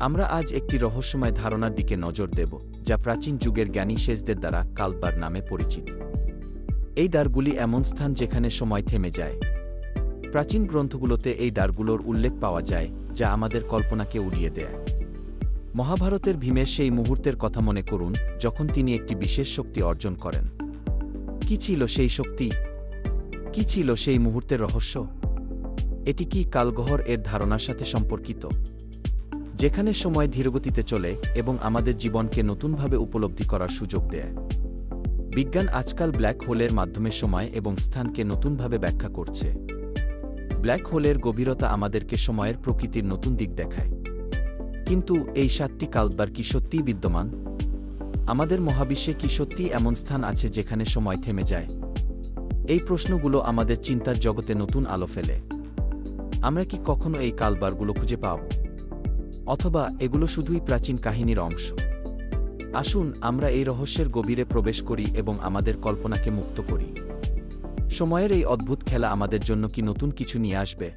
আমরা আজ একটি রহস্যময় ধারণার দিকে নজর দেব, যা প্রাচীন যুগের জ্ঞানী সেজদের দ্বারা কালবার নামে পরিচিত। এই দ্বারগুলি এমন স্থান যেখানে সময় থেমে যায়। প্রাচীন গ্রন্থগুলোতে এই দ্বারগুলোর উল্লেখ পাওয়া যায়, যা আমাদের কল্পনাকে উড়িয়ে দেয়। মহাভারতের ভীমের সেই মুহূর্তের কথা মনে করুন, যখন তিনি একটি বিশেষ শক্তি অর্জন করেন। কি ছিল সেই শক্তি? কি ছিল সেই মুহূর্তের রহস্য? এটি কি কালগহর এর ধারণার সাথে সম্পর্কিত, যেখানে সময় ধীরগতিতে চলে এবং আমাদের জীবনকে নতুনভাবে উপলব্ধি করার সুযোগ দেয়? বিজ্ঞান আজকাল ব্ল্যাক হোলের মাধ্যমে সময় এবং স্থানকে নতুনভাবে ব্যাখ্যা করছে। ব্ল্যাক হোলের গভীরতা আমাদেরকে সময়ের প্রকৃতির নতুন দিক দেখায়। কিন্তু এই 7টি কালবার কি সত্যিই বিদ্যমান? আমাদের মহাবিশ্বে কি সত্যিই এমন স্থান আছে যেখানে সময় থেমে যায়? এই প্রশ্নগুলো আমাদের চিন্তার জগতে নতুন আলো ফেলে। আমরা কি কখনো এই কালবারগুলো খুঁজে পাব, অথবা এগুলো শুধুই প্রাচীন কাহিনীর অংশ? আসুন আমরা এই রহস্যের গভীরে প্রবেশ করি এবং আমাদের কল্পনাকে মুক্ত করি। সময়ের এই অদ্ভুত খেলা আমাদের জন্য কি নতুন কিছু নিয়ে আসবে?